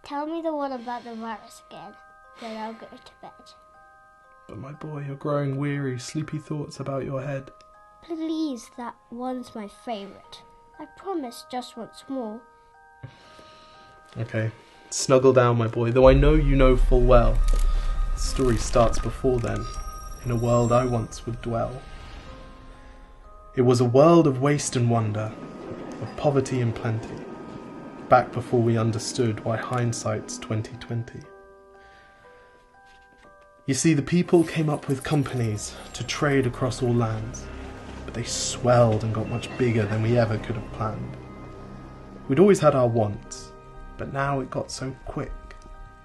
Tell me the one about the virus again, then I'll go to bed. But my boy, you're growing weary, sleepy thoughts about your head. Please, that one's my favourite. I promise just once more. Okay, snuggle down, my boy, though I know you know full well. The story starts before then, in a world I once would dwell. It was a world of waste and wonder, of poverty and plenty, back before we understood why hindsight's 2020. You see, the people came up with companies to trade across all lands, but they swelled and got much bigger than we ever could have planned. We'd always had our wants, but now it got so quick.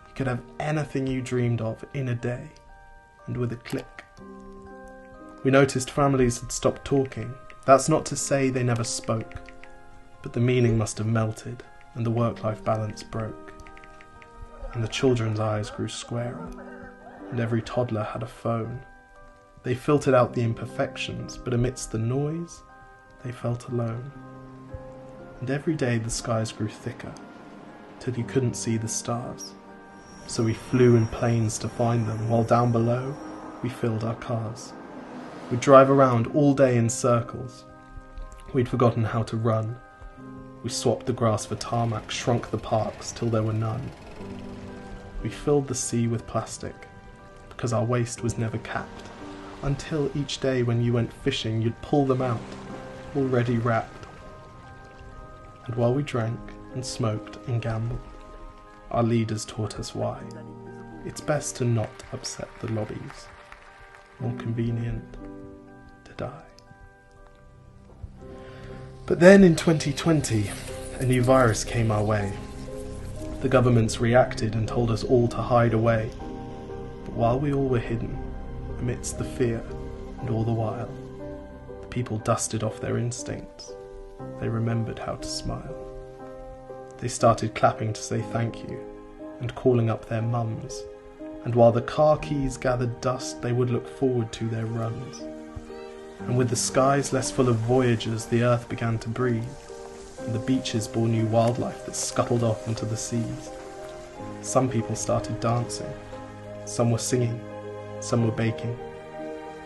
You could have anything you dreamed of in a day, and with a click. We noticed families had stopped talking. That's not to say they never spoke, but the meaning must have melted, and the work-life balance broke. And the children's eyes grew squarer, and every toddler had a phone. They filtered out the imperfections, but amidst the noise, they felt alone. And every day the skies grew thicker, till you couldn't see the stars. So we flew in planes to find them, while down below, we filled our cars. We'd drive around all day in circles. We'd forgotten how to run. We swapped the grass for tarmac, shrunk the parks till there were none. We filled the sea with plastic, because our waste was never capped, until each day when you went fishing you'd pull them out, already wrapped. And while we drank and smoked and gambled, our leaders taught us why. It's best to not upset the lobbies. More convenient to die. But then in 2020, a new virus came our way. The governments reacted and told us all to hide away. But while we all were hidden, amidst the fear and all the while, the people dusted off their instincts. They remembered how to smile. They started clapping to say thank you and calling up their mums. And while the car keys gathered dust, they would look forward to their runs. And with the skies less full of voyagers, the earth began to breathe, and the beaches bore new wildlife that scuttled off into the seas. Some people started dancing, some were singing, some were baking.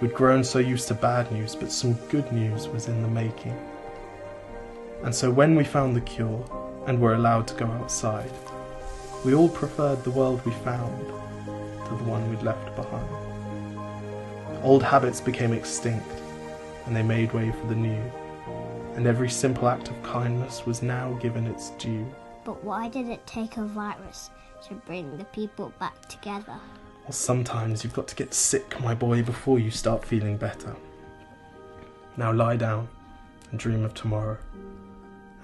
We'd grown so used to bad news, but some good news was in the making. And so when we found the cure, and were allowed to go outside, we all preferred the world we found to the one we'd left behind. Old habits became extinct, and they made way for the new, and every simple act of kindness was now given its due. But why did it take a virus to bring the people back together? Well, sometimes you've got to get sick, my boy, before you start feeling better. Now lie down and dream of tomorrow,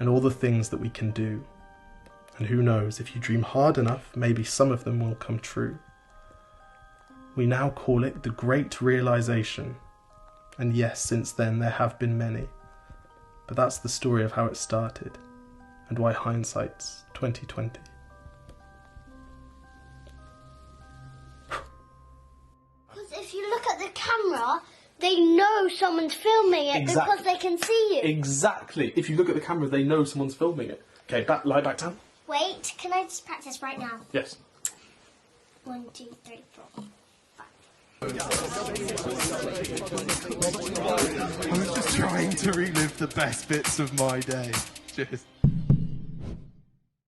and all the things that we can do. And who knows, if you dream hard enough, maybe some of them will come true. We now call it the Great Realization. And yes, since then there have been many. But that's the story of how it started, and why hindsight's 2020. Because if you look at the camera, they know someone's filming it because they can see you. Exactly. If you look at the camera, they know someone's filming it. Okay, lie back down. Wait, can I just practice right now? Yes. 1, 2, 3, 4. I was just trying to relive the best bits of my day. Cheers.